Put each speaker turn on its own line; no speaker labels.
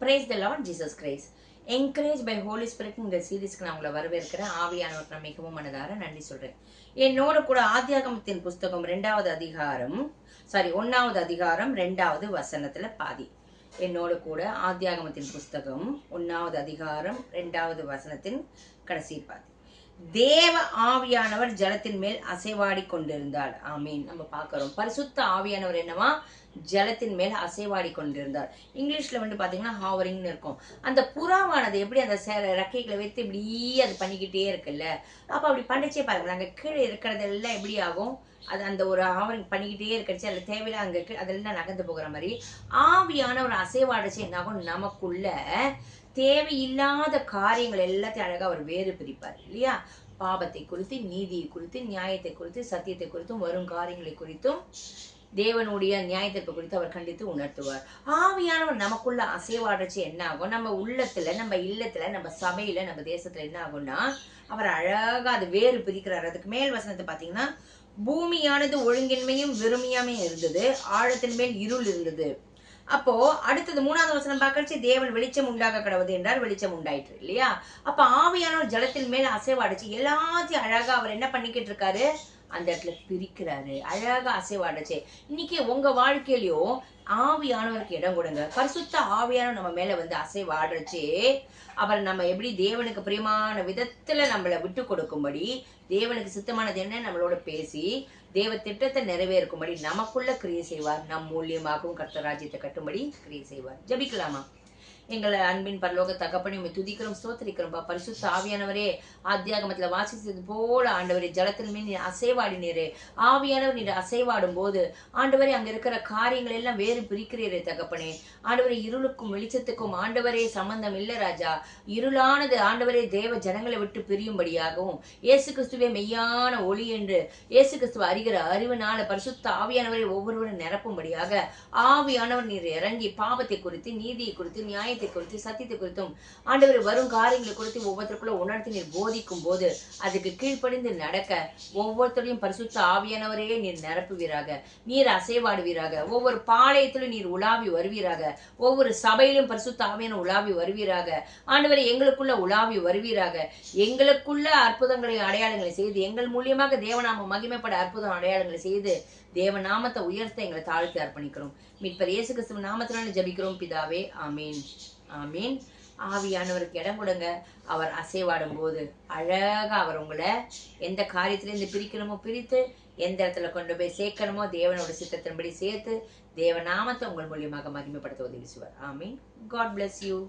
Praise the Lord Jesus Christ. Encouraged by Holy Spirit இந்த சீரீஸ்க்கு நான் உங்களை வரவேற்கிறேன். ஆவியானவர் நான் மிகவும் மனதார நன்றி சொல்றேன். என்னோட கூட ஆதியாகமத்தின் புஸ்தகம் 1வது அதிகாரம் 2வது வசனத்துல பாதி. என்னோட கூட ஆதியாகமத்தின் புஸ்தகம் 1வது அதிகாரம் 2வது வசனத்தின் கடைசி பாதி. தேவ ஆவியானவர் ஜலத்தின் மேல் அசைவாடி கொண்டிருந்தார். ஆமீன். நம்ம பார்க்கிறோம் பரிசுத்த ஆவியானவர் என்னவா ஜலத்தின் மேல் அசைவாடி கொண்டிருந்தார். இங்கிலீஷ்ல பாத்தீங்கன்னா ஹாவரிங்னு இருக்கும். அந்த புறாவானது எப்படி அந்த ரெக்கைகளை வைத்து இப்படி அது பண்ணிக்கிட்டே இருக்குல்ல, அப்ப அப்படி பண்ணிச்சே பாருங்க, நாங்க கீழே இருக்கிறதெல்லாம் எப்படி ஆகும், அது அந்த ஒரு ஹாவரிங் பண்ணிக்கிட்டே இருக்கிறச்சு அதுல தேவையில்ல அங்க அதெல்லாம் நகர்ந்து போகிற மாதிரி ஆவியான ஒரு அசைவாடிச்சு என்ன ஆகும், நமக்குள்ள தேவையில்லாத காரியங்கள் எல்லாத்தையும் அழகா அவர் வேறு பிரிப்பார் இல்லையா. பாவத்தை குறித்து, நீதியை குறித்து, நியாயத்தை குறித்து, சத்தியத்தை குறித்தும், வரும் காரியங்களை குறித்தும், தேவனுடைய நியாயத்திற்கு குறித்து அவர் கண்டித்து உணர்த்துவார். ஆவியானவர் நமக்குள்ள அசைவாடுச்சு என்ன ஆகும், நம்ம உள்ளத்துல, நம்ம இல்லத்துல, நம்ம சபையில, நம்ம தேசத்துல என்ன ஆகும்னா அவர் அழகா அது வேறு பிரிக்கிறார். அதுக்கு மேல் வசனத்தை பாத்தீங்கன்னா, பூமியானது ஒழுங்கின்மையும் வெறுமையாமே இருந்தது, ஆழத்தின் மேல் இருள் இருந்தது. அப்போ அடுத்தது 3வது வசனம் பார்க்கறச்சு, தேவன் வெளிச்சம் உண்டாக கடவுது என்றார், வெளிச்சம் உண்டாயிற்று இல்லையா. அப்ப ஆவியானவர் ஜலத்தின் மேல அசைவாடுச்சு எல்லாத்தையும் அழகா அவர் என்ன பண்ணிக்கிட்டு இருக்காரு, அந்த இடத்துல பிரிக்கிறாரு, அழகா அசைவாடுச்சு. இன்னைக்கு உங்க வாழ்க்கையிலயும் ஆவியானவருக்கு இடம் கொடுங்க. பரிசுத்த ஆவியானவர் நம்ம மேல அசைவாடுச்சு அவர் நம்ம எப்படி தேவனுக்கு பிரியமான விதத்துல நம்மளை விட்டு கொடுக்கும்படி, தேவனுக்கு சித்தமானது என்ன நம்மளோட பேசி தேவ திட்டத்தை நிறைவேறுக்கும்படி நமக்குள்ள கிரியை செய்வார். நம் மூலியமாகவும் கர்த்தர் ராஜ்யத்தை கட்டும்படி கிரியை செய்வார். ஜபிக்கலாமா? எங்களை அன்பின் பரலோக தகப்பனே உம்மை துதிக்கிறோம், ஸ்தோத்திரிக்கிறோம். பரிசுத்த ஆவியானவரே, ஆதியாகமத்துல வாசித்தது போல ஆண்டவரே ஜலத்தின் மீது நீர் அசைவாடினீரே. ஆவியானவர் நீர் அசைவாடும் போது ஆண்டவரே அங்க இருக்கிற காரியங்கள் எல்லாம் வேறு பிரிக்கிறீரே தகப்பனே. ஆண்டவரே இருளுக்கும் வெளிச்சத்துக்கும் ஆண்டவரே சம்பந்தம் இல்ல ராஜா. இருளானது ஆண்டவரே தேவ ஜனங்களை விட்டு பிரியும்படியாகவும், இயேசு கிறிஸ்துவே மெய்யான ஒளி என்று இயேசு கிறிஸ்துவ அறிகிற அறிவினால பரிசுத்த ஆவியானவரை ஒவ்வொருவரும் நிரப்பும்படியாக ஆவியானவர் நீர் இறங்கி பாவத்தை குறித்து, நீதியை குறித்து, நியாயத்தை குறித்து, சத்தியத்தை குறித்தும் ஆண்டவர் வரும் காரியங்களை குறித்து ஒவ்வொருத்தருக்குள்ள உணர்த்தி நீர் போதிக்கும் போது அதுக்கு கீழ்ப்படிந்து நடக்க ஒவ்வொருத்தரையும் பரிசுத்த ஆவியானவரே நீர் நிரப்புவீராக, நீர் அசைவாடுவீராக. ஒவ்வொரு பாளையத்திலும் நீர் உலாவி வருவீராக, ஒவ்வொரு சபையிலும் பரிசுத்த ஆவியான உலாவி வருவீராக. ஆண்டவரை எங்களுக்குள்ள உலாவி வருவீராக. எங்களுக்குள்ள அற்புதங்களை அடையாளங்களை செய்து, எங்கள் மூலியமாக தேவநாம மகிமைப்பட அற்புதம் அடையாளங்களை செய்து தேவநாமத்தை உயர்த்த எங்களை தாழ்த்தி அர்ப்பணிக்கிறோம். மீட்பர் இயேசு கிறிஸ்துவின் நாமத்தினால ஜெபிக்கிறோம் பிதாவே, ஆமீன் ஆமீன். ஆவியானவருக்கு இடம் கொடுங்க. அவர் அசைவாடும் போது அழகா அவர் உங்களை எந்த காரியத்திலிருந்து பிரிக்கணுமோ பிரித்து, எந்த இடத்துல கொண்டு போய் சேர்க்கணுமோ தேவனோட சித்தத்தின்படி சேர்த்து தேவநாமத்தை உங்கள் மூலியமாக மகிமைப்படுத்த உதவி செய்வார். ஆமீன். God bless you.